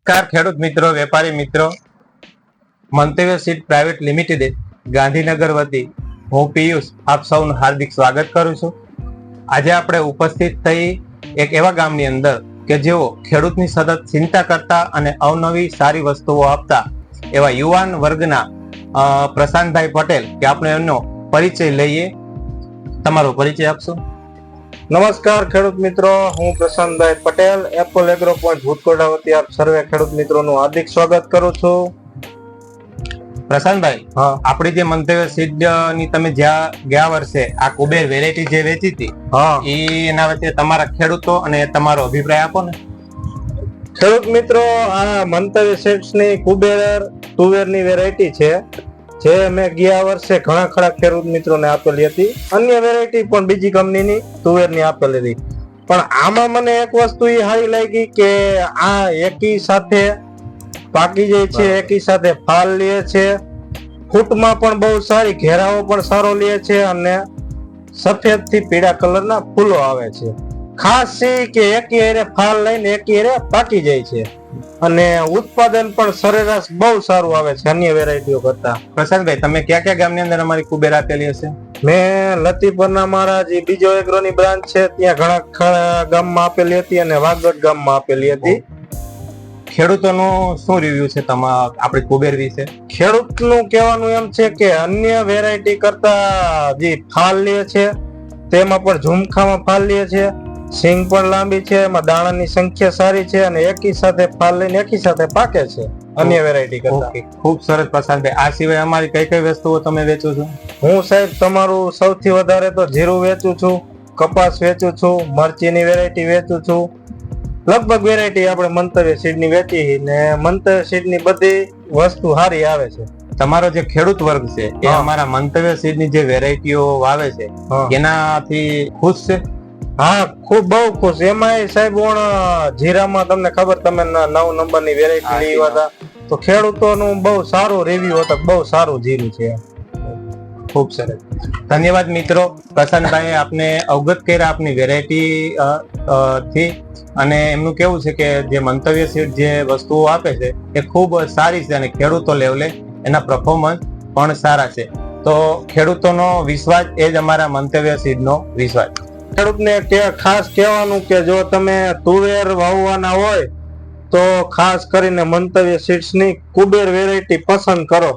નમસ્કાર ખેડૂત મિત્રો, વેપારી મિત્રો, મંતવ્ય સીડ પ્રાઇવેટ લિમિટેડ ગાંધીનગર વતી હું પિયુષ આપ સૌનું હાર્દિક સ્વાગત કરું છું. આજે આપણે ઉપસ્થિત થઈ એક એવા ગામની અંદર કે જેઓ ખેડૂતની સતત ચિંતા કરતા અને અવનવી સારી વસ્તુઓ આપતા એવા યુવાન વર્ગના પ્રશાંતભાઈ પટેલ કે આપણે એમનો પરિચય લઈએ. તમારો પરિચય આપશો? નમસ્કાર ખેડૂત મિત્રો, હું પ્રશાંતભાઈ Patel, Apple Agro Point Bhutkota વતી આપ સર્વે ખેડૂત મિત્રોનું હાર્દિક સ્વાગત કરું છું. પ્રશાંતભાઈ, આપણી જે મંતવ્ય સીડ ની તમે ગયા વર્ષે આ કુબેર વેરાયટી જે વેચી હતી, એના વચ્ચે તમારા ખેડૂતો અને તમારો અભિપ્રાય આપો ને. ખેડૂત મિત્રો, આ મંતવ્ય સીડ્સ ની કુબેર તુવેરની વેરાયટી છે જે મેં ગયા વર્ષે ઘણા ખરા ખેડૂત મિત્રોને આપેલી હતી. અન્ય વેરાયટી પણ બીજી કંપનીની તુવેરની આપેલી હતી, પણ આમાં મને એક વસ્તુ એ સારી લાગી કે આ એકી સાથે પાકી જાય છે, એકી સાથે ફાલ લે છે, ફૂટમાં પણ બહુ સારી, ઘેરાવો પણ સારો લે છે અને સફેદ થી પીળા કલરના ફૂલો આવે છે. ખાસ છે કે એકી એરે ફાલ લઈને એકી એરે પાકી જાય છે અને ઉત્પાદન પણ સરેરાશ બહુ સારું આવે છે અન્ય વેરાયટીઓ કરતા. પ્રશાંતભાઈ, તમે ક્યાં ક્યાં ગામની અંદર અમારી કુબેર આપેલી હશે? મેં લતીપરના મારા જે બીજો એગ્રોની બ્રાન્ચ છે ત્યાં ઘણા ગામમાં આપેલી હતી અને વાગડ ગામમાં આપેલી હતી. ખેડૂતોનું શું રિવ્યુ છે આપણી કુબેર વિશે? ખેડૂતનું કહેવાનું એમ છે કે અન્ય વેરાયટી કરતા જે ફાલ લે છે તેમાં પણ ઝુમખામાં ફાલ લે છે, સિંગ પણ લાંબી છે, એમાં દાણાની સંખ્યા સારી છે અને એકી સાથે ફાલ લઈને એકી સાથે પાકે છે અન્ય વેરાયટી કરતા. ખૂબ સરસ પ્રશાંતભાઈ. આ સિવાય અમારી કઈ કઈ વસ્તુઓ તમે વેચો છો? હું સાહેબ તમારું સૌથી વધારે તો જીરું વેચું છું, કપાસ વેચું છું, મરચીની વેરાયટી વેચું છું. લગભગ વેરાયટી આપણે મંતવ્ય સીડની વેચી ને મંતવ્ય સીડની બધી વસ્તુ સારી આવે છે. તમારો જે ખેડૂત વર્ગ છે એ અમારા મંતવ્ય સીડની જે વેરાયટીઓ વાવે છે એનાથી ખુશ છે? હા, ખૂબ બહુ ખુશ. એમાં સાહેબ જીરામાં તમને ખબર, તમે 9 નંબરની વેરાયટી લેવા હતા તો ખેડૂતોનું બહુ સારું રિવ્યુ હતો, બહુ સારું જીરું છે. ખૂબ સરસ, ધન્યવાદ મિત્રો. પ્રશાંતભાઈ આપને અવગત કર્યા આપની વેરાયટી થી, અને એમનું કેવું છે કે જે મંતવ્ય સીડ જે વસ્તુઓ આપે છે એ ખૂબ સારી છે અને ખેડૂતો લેવલે એના પરફોર્મન્સ પણ સારા છે. તો ખેડૂતોનો વિશ્વાસ એ જ અમારા મંતવ્ય સીડનો વિશ્વાસ. ખેડૂતને ખાસ કહેવાનું કે જો તમે તુવેર વાવવાના હોય તો ખાસ કરીને મંતવ્ય સીડ્સની કુબેર વેરાયટી પસંદ કરો.